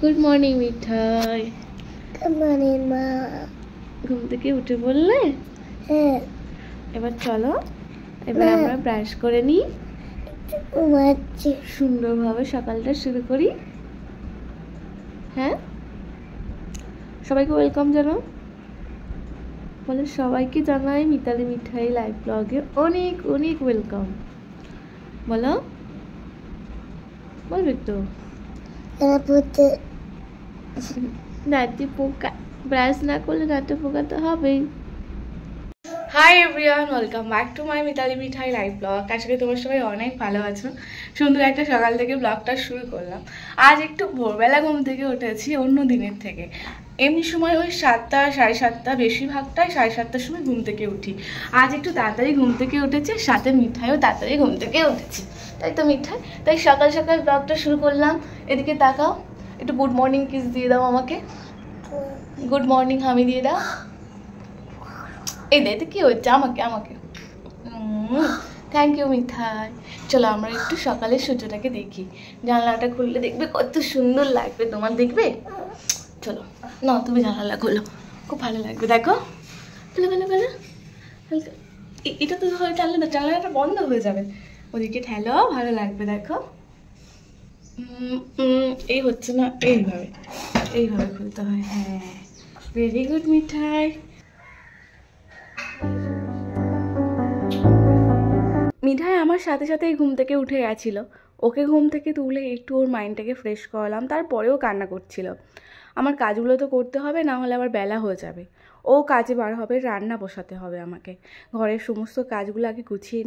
Good morning মিঠাই। Good morning মা। ঘুম থেকে উঠে বললে? হ্যাঁ। এবার চলো, এবার আমরা ব্রাশ করে নিই, সুন্দরভাবে সকালটা শুরু করি। হ্যাঁ, সবাইকে ওয়েলকাম জানাও। বলে সবাইকে জানাই মিতালি মিঠাই লাইভ ব্লগে অনেক অনেক ওয়েলকাম। বলো, বলবে তো? দাঁতে পোকা, ব্রাশ না করলে দাঁতে পোকা তো হবেই। Hi everyone, welcome back to my Mitali Mithai live blog. আশা করি তোমার সবাই অনেক ভালো আছো। সুন্দর একটা সকাল থেকে ব্লগটা শুরু করলাম। আজ একটু ভোরবেলা ঘুম থেকে উঠেছি অন্য দিনের থেকে। এমনি সময় ওই 7টা সাড়ে 7টা, বেশিরভাগটাই 7:30টার সময় ঘুম থেকে উঠি। আজ একটু তাড়াতাড়ি ঘুম থেকে উঠেছি, সাথে মিঠাইও তাড়াতাড়ি ঘুম থেকে উঠেছি। তাই তো মিঠাই, তাই সকাল সকাল ব্লগটা শুরু করলাম। এদিকে তাকাও, একটু গুড মর্নিং কিস দিয়ে দাও আমাকে। গুড মর্নিং হামি দিয়ে দাও। এই দেখতে কি হচ্ছে আমাকে আমাকে থ্যাংক ইউ মিঠাই। চলো আমরা একটু সকালের সূর্যটাকে দেখি। জানলাটা খুললে দেখবে কত সুন্দর লাগবে, তোমার দেখবে? চলো না, তুমি জানলা খোলো, খুব ভালো লাগবে। দেখো, খোলো খোলো খোলো। এটা তো ধরে টানলে না, জানলাটা বন্ধ হয়ে যাবে। ওদিকে ঠেলো, ভালো লাগবে। দেখো, এই হচ্ছে না, এইভাবে এইভাবে খুলতে হয়। হ্যাঁ, ভেরি গুড মিঠাই। মিঠাই আমার সাথে সাথেই ঘুম থেকে উঠে গেছিলো। ওকে ঘুম থেকে তুলে একটু ওর মাইন্ডটাকে ফ্রেশ করালাম, তারপরেও কান্না করছিল। আমার কাজগুলো তো করতে হবে, না হলে আবার বেলা হয়ে যাবে। ও কাজে বার হবে, রান্না বসাতে হবে আমাকে। ঘরের সমস্ত কাজগুলো আগে গুছিয়ে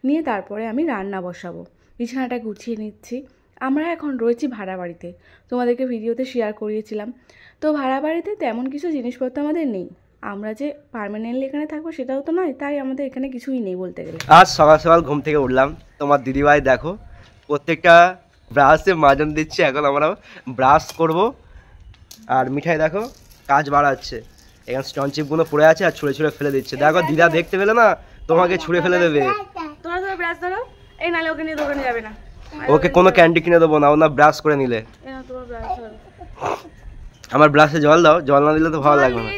নিয়ে তারপরে আমি রান্না বসাবো। বিছানাটা গুছিয়ে নিচ্ছি। আমরা এখন রয়েছি ভাড়া বাড়িতে, তোমাদেরকে ভিডিওতে শেয়ার করিয়েছিলাম। তো ভাড়া বাড়িতে তেমন কিছু জিনিসপত্র আমাদের নেই। আমরা যে পার্মানেন্টলি এখানে থাকবো সেটাও তো নয়, তাই আমাদের এখানে কিছুই নেই বলতে গেলে। আজ সকাল সকাল ঘুম থেকে উঠলাম, তোমার দিদিভাই দেখো প্রত্যেকটা ব্রাশে মাজন দিচ্ছে। এখন আমরা ব্রাশ করব। আর মিঠাই দেখো কাজ বাড়াচ্ছে, এখানে স্টোন চিপগুলো পড়ে আছে আর ছুঁড়ে ছুঁড়ে ফেলে দিচ্ছে। দেখো দিদা দেখতে পেলে না, তোমাকে ছুঁড়ে ফেলে দেবে। তোমরা ধরো ব্রাশ ধরো, এই নালে ওকে নিয়ে দোকানে যাবে না। ওকে কোনো ক্যান্ডি কিনে দেবো না, ও না ব্রাশ করে নিলে। আমার ব্রাশে জল দাও, জল না দিলে তো ভালো লাগবে না।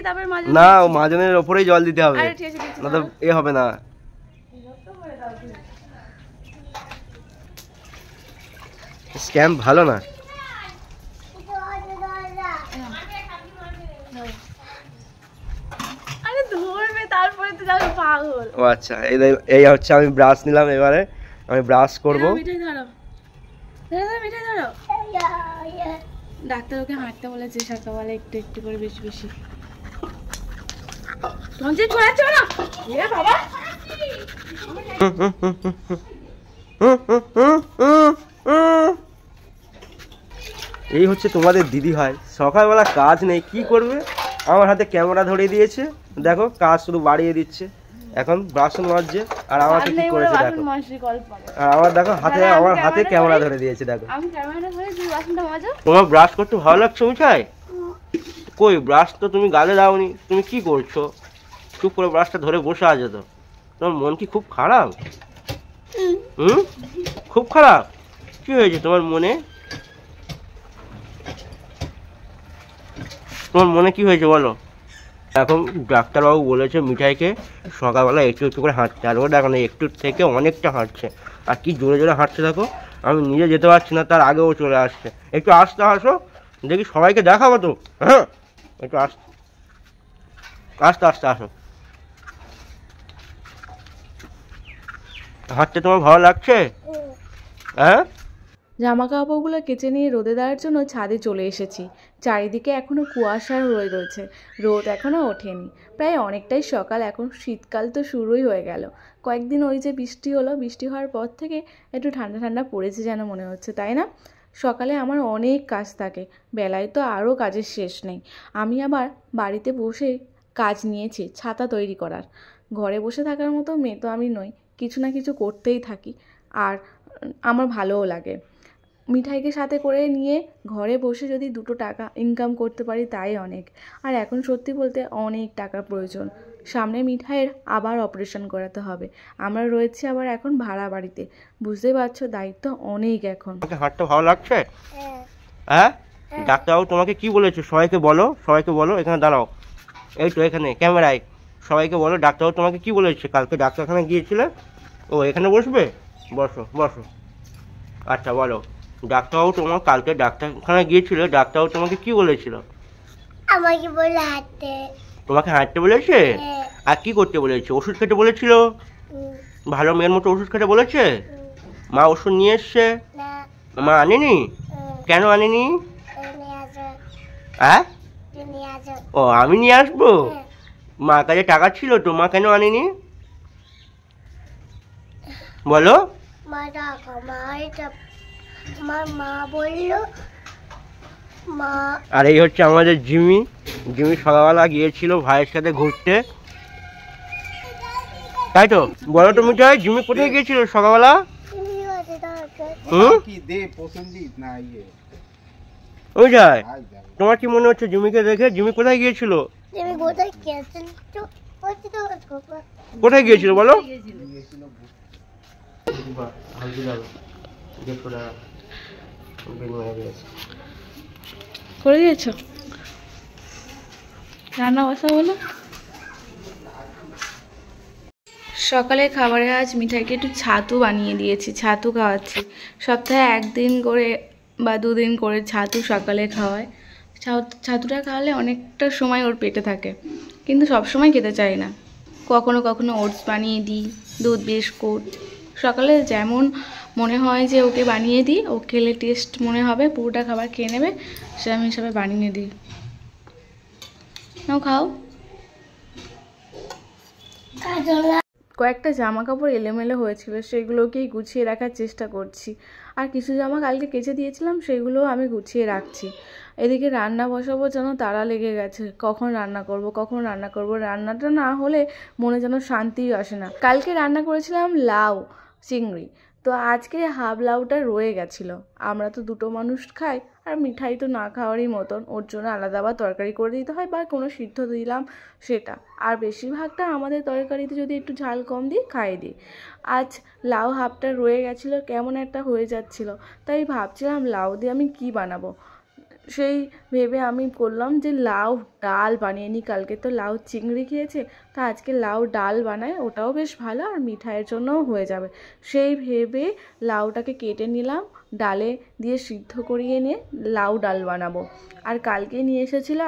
না, ও মাজনের ওপরেই জল দিতে হবে, না তো এ হবে না। স্ক্যাম ভালো না। আরে ধরবে তারপরে তো যাবে পাগল। ও আচ্ছা, এই হচ্ছে আমি ব্রাশ নিলাম, এবারে আমি ব্রাশ করব। মিঠাই ধরো, ধরো মিঠাই ধরো। ডাক্তার ওকে হাঁটতে বলেছে সকালবেলা একটু একটু করে, বেশি বেশি। তোমার যে ছড়াচ্ছে না এ বাবা। এই হচ্ছে তোমাদের দিদি হয়, সকালবেলা কাজ নেই, কি করবে? আমার হাতে ক্যামেরা ধরিয়ে দিয়েছে, দেখো কাজ শুধু বাড়িয়ে দিচ্ছে। এখন বাসন মাজছে আর আমাকে কি করেছে দেখো। আর আমার দেখো হাতে, আমার হাতে ক্যামেরা ধরে দিয়েছে। দেখো তোমার ব্রাশ করতে ভালো লাগছে মিঠাই? কই ব্রাশ তো তুমি গালে দাওনি, তুমি কি করছো? চুপ করে ব্রাশটা ধরে বসে আছে তো। তোমার মন কি খুব খারাপ? খুব খারাপ? কি হয়েছে তোমার মনে? তোমার মনে কি হয়েছে বলো? এখন ডাক্তারবাবু বলেছে মিঠাইকে সকালবেলা একটু একটু করে হাঁটতে, আর ও দেখো না একটু থেকে অনেকটা হাঁটছে। আর কি জোরে জোরে হাঁটছে দেখো, আমি নিজে যেতে পারছি না, তার আগেও চলে আসছে। একটু আস্তে আসো, দেখি সবাইকে দেখাবো তো। হ্যাঁ, একটু আস্তে আস্তে আস্তে আসো। হাঁটতে তোমার ভালো লাগছে? হ্যাঁ, জামা কাপড়গুলো কেচে নিয়ে রোদে দেওয়ার জন্য ছাদে চলে এসেছি। চারিদিকে এখনও কুয়াশা হয়ে রয়েছে, রোদ এখনও ওঠেনি। প্রায় অনেকটাই সকাল, এখন শীতকাল তো শুরুই হয়ে গেল। কয়েকদিন ওই যে বৃষ্টি হলো, বৃষ্টি হওয়ার পর থেকে একটু ঠান্ডা ঠান্ডা পড়েছে যেন মনে হচ্ছে, তাই না? সকালে আমার অনেক কাজ থাকে, বেলায় তো আরও কাজের শেষ নেই। আমি আবার বাড়িতে বসে কাজ নিয়েছি ছাতা তৈরি করার। ঘরে বসে থাকার মতো মেয়ে তো আমি নই, কিছু না কিছু করতেই থাকি, আর আমার ভালোও লাগে। মিঠাইকে সাথে করে নিয়ে ঘরে বসে যদি 2 টাকা ইনকাম করতে পারি তাই অনেক। আর এখন সত্যি বলতে অনেক টাকার প্রয়োজন। সামনে মিঠাইয়ের আবার অপারেশন করাতে হবে। আমরা রয়েছি আবার এখন ভাড়া বাড়িতে, বুঝতেই পারছো দায়িত্ব অনেক এখন। হাঁটতে ভালো লাগছে? হ্যাঁ, ডাক্তারবাবু তোমাকে কি বলেছে? সবাইকে বলো, এখানে দাঁড়াও, এই তো এখানে ক্যামেরায় সবাইকে বলো ডাক্তারবাবু তোমাকে কি বলেছে। কালকে ডাক্তারখানা গিয়েছিলে? ও এখানে বসবে, বসো। আচ্ছা বলো, ডাক্তারবাবু তোমার কালকে ডাক্তারখানা গিয়েছিল, ডাক্তারবাবু তোমাকে কি বলেছিল? আমাকে বলে হাঁটতে। তোমাকে হাঁটতে বলেছে? আর কি করতে বলেছে? ওষুধ খেতে বলেছিল? ভালো মেয়ের মতো ওষুধ খেতে বলেছে? মা ওষুধ নিয়ে এসছে? মা আনেনি? কেন আনেনি? হ্যাঁ, ও আমি নিয়ে আসবো? মার কাছে টাকা ছিল তো, মা কেন আনেনি বলো? মা বললো মা। আর এই হচ্ছে আমাদের জিমি সকালবেলা গিয়েছিল ভাইয়ের সাথে ঘুরতে, তাই তো বলো তো মিঠাই, জিমি কোথায় গিয়েছিল সকালবেলা? ওই যায়, তোমার কি মনে হচ্ছে জিমিকে দেখে? জিমি কোথায় গিয়েছিল? কোথায় গিয়েছিল বলো? করে দিয়েছ রান্না বসা বলো। সকালে খাবারে আজ মিঠাইকে একটু ছাতু বানিয়ে দিয়েছি, ছাতু খাওয়াচ্ছি। সপ্তাহে একদিন করে বা দুদিন করে ছাতু সকালে খাওয়ায়। ছাতুটা খাওয়ালে অনেকটা সময় ওর পেটে থাকে, কিন্তু সব সময় খেতে চাই না। কখনো কখনো ওটস বানিয়ে দিই, দুধ বিস্কুট, সকালে যেমন মনে হয় যে ওকে বানিয়ে দিই, ও খেলে টেস্ট মনে হবে, পুরোটা খাবার খেয়ে নেবে, সেরকম হিসাবে বানিয়ে দিই। নাও খাও। কয়েকটা জামা কাপড় এলোমেলো হয়েছিল, সেগুলোকেই গুছিয়ে রাখার চেষ্টা করছি। আর কিছু জামা কালকে কেচে দিয়েছিলাম, সেগুলোও আমি গুছিয়ে রাখছি। এদিকে রান্না বসাবো যেন তাড়া লেগে গেছে, কখন রান্না করব। রান্নাটা না হলে মনে যেন শান্তিই আসে না। কালকে রান্না করেছিলাম লাউ চিংড়ি, তো আজকে হাফ লাউটা রয়ে গেছিলো। আমরা তো দুটো মানুষ খাই, আর মিঠাই তো না খাওয়ারই মতন, ওর জন্য আলাদা আবার তরকারি করে দিতে হয় বা কোনো সিদ্ধ দিলাম সেটা। আর বেশিরভাগটা আমাদের তরকারিতে যদি একটু ঝাল কম দিই খাইয়ে দিই। আজ লাউ হাফটা রয়ে গেছিলো, কেমন একটা হয়ে যাচ্ছিলো, তাই ভাবছিলাম লাউ দিয়ে আমি কি বানাবো। সেই ভেবে আমি করলাম যে লাউ ডাল বানিয়ে নিই। কালকে তো লাউ চিংড়ি খেয়েছে, তা আজকে লাউ ডাল বানায়, ওটাও বেশ ভালো আর মিঠাইয়ের জন্যও হয়ে যাবে। সেই ভেবে লাউটাকে কেটে নিলাম, ডালে দিয়ে সিদ্ধ করিয়ে নিয়ে লাউ ডাল বানাবো। আর কালকে নিয়ে এসেছিল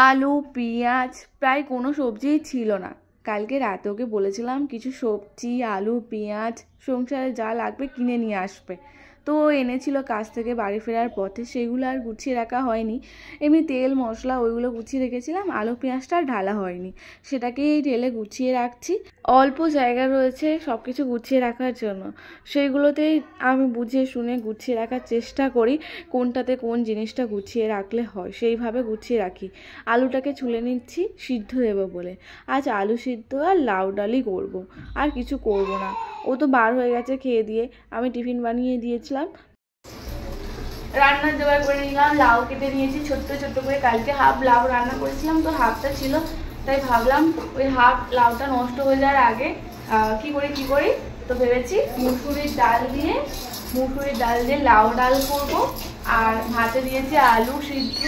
আলু পেঁয়াজ, প্রায় কোনো সবজিই ছিল না। কালকে রাতে ওকে বলেছিলাম কিছু সবজি আলু পেঁয়াজ সংসারে যা লাগবে কিনে নিয়ে আসবে, তো এনেছিল কাজ থেকে বাড়ি ফেরার পথে, সেগুলো আর গুছিয়ে রাখা হয়নি। এমনি তেল মশলা ওইগুলো গুছিয়ে রেখেছিলাম, আলু পেঁয়াজটা ঢালা হয়নি, সেটাকেই ঢেলে গুছিয়ে রাখছি। অল্প জায়গা রয়েছে সব কিছু গুছিয়ে রাখার জন্য, সেইগুলোতেই আমি বুঝিয়ে শুনে গুছিয়ে রাখার চেষ্টা করি, কোনটাতে কোন জিনিসটা গুছিয়ে রাখলে হয় সেইভাবে গুছিয়ে রাখি। আলুটাকে ছুলে নিচ্ছি সিদ্ধ দেবো বলে, আজ আলু সিদ্ধ আর লাউ ডালই করবো, আর কিছু করব না। ও তো বার হয়ে গেছে খেয়ে দিয়ে, আমি টিফিন বানিয়ে দিয়েছিলাম। রান্নার জোগাড় করে নিলাম, লাউ কেটে নিয়েছি ছোট্ট ছোট্ট করে। কালকে হাফ লাউ রান্না করেছিলাম, তো হাফটা ছিল, তাই ভাবলাম ওই হাফ লাউটা নষ্ট হয়ে যাওয়ার আগে কি করি তো ভেবেছি মুসুরির ডাল দিয়ে লাউ ডাল করবো। আর ভাতে দিয়েছি আলু সিদ্ধ,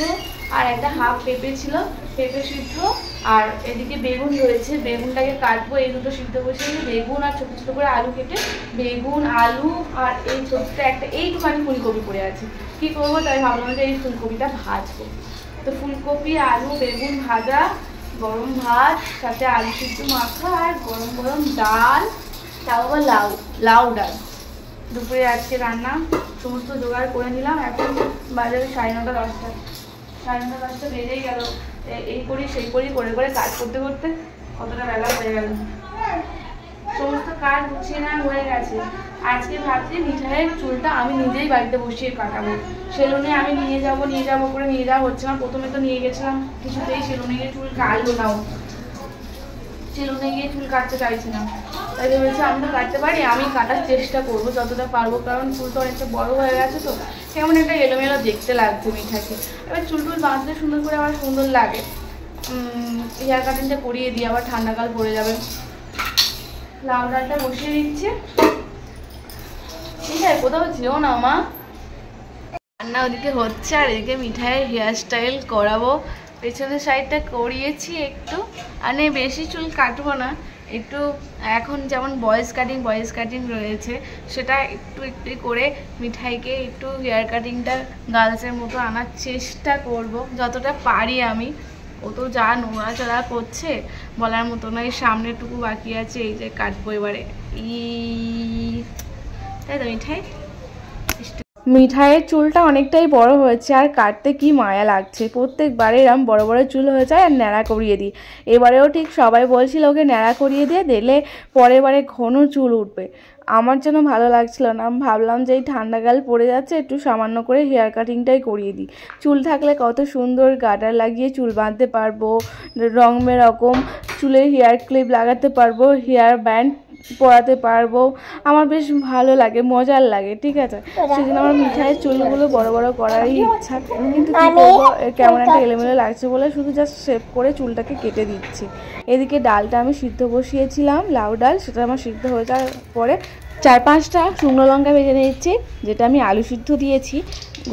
আর একটা হাফ পেঁপে ছিল, পেঁপে সিদ্ধ, আর এদিকে বেগুন রয়েছে, বেগুনটাকে কাটবো। এই দুটো সিদ্ধ বসিয়ে বেগুন আর ছোটো ছোটো করে আলু কেটে, বেগুন আলু আর এই ছোট্ট একটা এইটুখানি ফুলকপি পড়ে আছে, কী করবো, তাই ভাবলাম যে এই ফুলকপিটা ভাজবো। তো ফুলকপি আলু বেগুন ভাজা, গরম ভাত, সাথে আলু সিদ্ধ মাখা, আর গরম গরম ডাল, তাও আবার লাউ ডাল। দুপুরে আজকে রান্না সমস্ত জোগাড় করে নিলাম। এখন বাজারে 9:30 10টা বেজেই গেল। এই করি সেই করি করে কাজ করতে করতে কতটা বেলা হয়ে গেল। সমস্ত কাজ গুছিয়ে নেওয়া হয়ে গেছে। আজকে ভাবছি মিঠাইয়ের চুলটা আমি নিজেই বাড়িতে বসিয়ে কাটাবো। সেলুনে আমি নিয়ে যাবো করে নিয়ে যাওয়া হচ্ছে না। প্রথমে তো নিয়ে গেছিলাম, কিছুতেই সেলুনে গিয়ে চুল কাটলো না, সেলুনে গিয়ে চুল কাটতে চাইছি না, তাই ভেবেছি আমি তো কাটতে পারি, আমি কাটার চেষ্টা করবো যতটা পারবো, কারণ চুলটা অনেকটা বড় হয়ে গেছে, তো কেমন একটা এলোমেলো দেখতে লাগছে মিঠাইকে। এবার চুল বাঁধলে সুন্দর করে আবার সুন্দর লাগে। হেয়ার কাটিংটা করিয়ে দিই, আবার ঠান্ডাকাল পড়ে যাবে। লাউ ডালটা বসিয়ে দিচ্ছে। ঠিক আছে, কোথাও যেও না মা, রান্না ওদিকে হচ্ছে আর এদিকে মিঠাইয়ের হেয়ার স্টাইল করাবো। পেছনের সাইডটা করিয়েছি একটু, মানে বেশি চুল কাটবো না, একটু এখন যেমন বয়েজ কাটিং রয়েছে সেটা একটু একটু করে মিঠাইকে একটু হেয়ার কাটিংটা গার্লসের মতো আনার চেষ্টা করব যতটা পারি আমি। ও তো যা নোড়াচড়া করছে বলার মতো না। এই সামনেটুকু বাকি আছে, এই যে কাটবো এবারে। তাই তো মিঠাইয়ের চুলটা অনেকটাই বড় হয়েছে আর কাটতে কি মায়া লাগছে। প্রত্যেকবারে এরম বড় বড় চুল হয়ে যায় আর ন্যাড়া করিয়ে দিই। এবারেও ঠিক সবাই বলছিল ওকে ন্যাড়া করিয়ে দিয়ে দিলে পরের বারে ঘন চুল উঠবে। আমার যেন ভালো লাগছিল না। আমি ভাবলাম যে এই ঠান্ডাকাল পড়ে যাচ্ছে, একটু সামান্য করে হেয়ার কাটিংটাই করিয়ে দিই। চুল থাকলে কত সুন্দর গার্ডার লাগিয়ে চুল বাঁধতে পারবো, রং বেরকম চুলের হেয়ার ক্লিপ লাগাতে পারবো, হেয়ার ব্যান্ড পরাতে পারবো। আমার বেশ ভালো লাগে, মজার লাগে, ঠিক আছে। সেদিন আমার মিঠাইয়ের চুলগুলো বড় বড় করারই ইচ্ছা, কিন্তু কী করবো, কেমন একটা এলোমেলো লাগছে বলে শুধু জাস্ট শেপ করে চুলটাকে কেটে দিচ্ছি। এদিকে ডালটা আমি সিদ্ধ বসিয়েছিলাম, লাউ ডাল, সেটা আমার সিদ্ধ হয়ে যাওয়ার পরে 4-5টা শুকনো লঙ্কা ভেজে নিয়েছি, যেটা আমি আলু সিদ্ধ দিয়েছি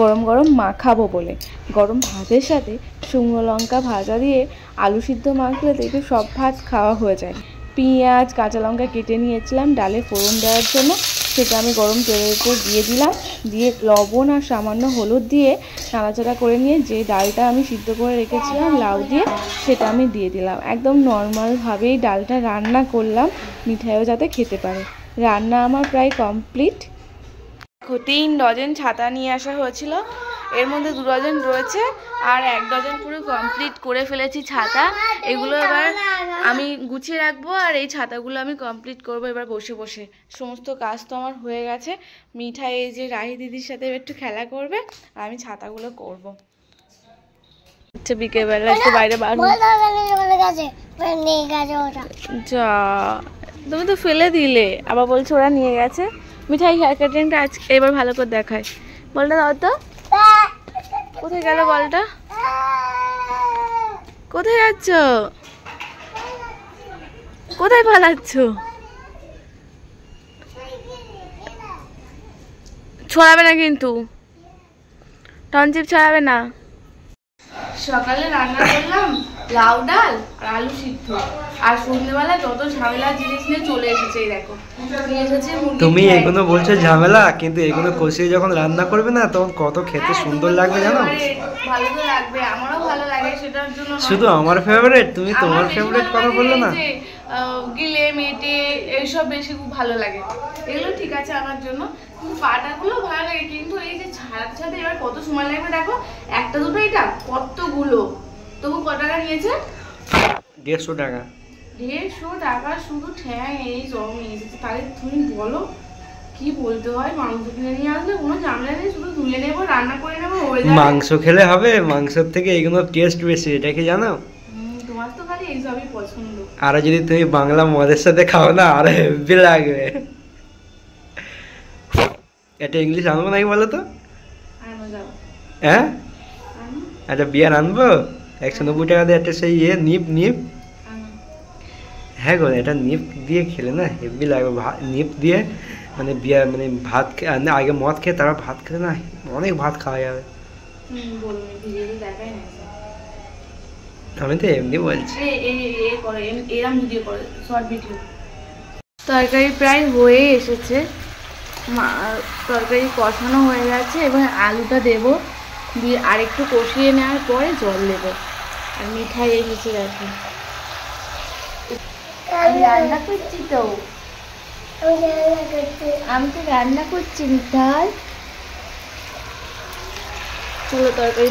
গরম গরম মাখাবো বলে। গরম ভাতের সাথে শুকনো লঙ্কা ভাজা দিয়ে আলু সিদ্ধ মাখলে দেখবে সব ভাত খাওয়া হয়ে যায়। পেঁয়াজ কাঁচা লঙ্কা কেটে নিয়েছিলাম ডালে ফোড়ন দেওয়ার জন্য, সেটা আমি গরম তেলের উপর দিয়ে দিলাম, দিয়ে লবণ আর সামান্য হলুদ দিয়ে নাড়াচাড়া করে নিয়ে যে ডালটা আমি সিদ্ধ করে রেখেছিলাম লাউ দিয়ে, সেটা আমি দিয়ে দিলাম। একদম নর্মালভাবেই ডালটা রান্না করলাম, মিঠাইও যাতে খেতে পারে। রান্না আমার প্রায় কমপ্লিট। 3 ডজন ছাতা নিয়ে আসা হয়েছিল, এর মধ্যে 2 ডজন রয়েছে আর 1 ডজন পুরো কমপ্লিট করে ফেলেছি ছাতা। এগুলো এবার আমি গুছিয়ে রাখবো আর এই ছাতাগুলো আমি কমপ্লিট করবো এবার বসে বসে। সমস্ত কাজ তো আমার হয়ে গেছে। মিঠাই এই যে রাহি দিদির সাথে একটু খেলা করবে আর আমি ছাতাগুলো করবো। আচ্ছা বিকেলবেলা একটু বাইরে বার যা, তুমি তো ফেলে দিলে, আবার বলছো ওরা নিয়ে গেছে। মিঠাই হেয়ার কাটিংটা আজকে এবার ভালো করে দেখায়। বলটা দাও তো, কোথায় গেল বলটা? কোথায় যাচ্ছ, কোথায় পালাচ্ছ? ছড়াবে না কিন্তু, টনচিপ ছড়াবে না। সকালে রান্না করলাম লাউ ডাল আর আলু সিদ্ধ, আর সন্ধ্যেবেলা যত ঝামেলা জিনিস নিয়ে চলে এসেছে। এই দেখো তুমি এগুলো বলছো ঝামেলা, কিন্তু এগুলো কষিয়ে যখন রান্না করবে না তখন কত খেতে সুন্দর লাগবে জানো। ভালো তো লাগবে, আমারও ভালো লাগে, সেটার জন্য শুধু আমার ফেভারিট, তুমি তোমার ফেভারিট কথা বললে না। গিলে মেটে এইসব বেশি খুব ভালো লাগে, এগুলো ঠিক আছে আমার জন্য, কিন্তু পাটাগুলো ভালো লাগে। কিন্তু এই যে ছাড়াতে ছাড়াতে এবার কত সময় লাগবে দেখো, একটা দুটো এটা কতগুলো। তবু কত টাকা নিয়েছে? 150 টাকা। 150 টাকা শুধু ঠ্যাং এই সব নিয়ে এসেছে। তাহলে তুমি বলো কি বলতে হয়? মাংস কিনে নিয়ে আসলে কোনো ঝামেলা নেই, শুধু ধুয়ে নেবো, রান্না করে নেবো, হয়ে যাবে। মাংস খেলে হবে, মাংসের থেকে এইগুলো টেস্ট বেশি, এটা কি জানো? তোমার তো খালি এইসবই পছন্দ। আর যদি তুমি বাংলা মদের সাথে খাও না আরো হেভি লাগবে। এটা ইংলিশ আনবো নাকি বলো তো? হ্যাঁ একটা বিয়ার আনবো 190 টাকা দিয়ে, একটা সেই নিপ। হ্যাঁ গো, এটা নিপ দিয়ে খেলে না হেভি লাগবে। নিপ দিয়ে মানে বিয়ার মানে ভাত আগে মদ খেয়ে তারপর ভাত খেলে না অনেক ভাত খাওয়া যাবে। আমি তো এমনি বলছি। তরকারি প্রায় হয়ে এসেছে, তরকারি কষানো হয়ে গেছে, এবং আলুটা দেবো, দিয়ে আরেকটু কষিয়ে নেওয়ার পরে জল দেবো। আর মিঠাই এসেছে দেখো, আমি রান্না করছি তো, আমি তো রান্না করছি মিঠাই। চলো তরকারি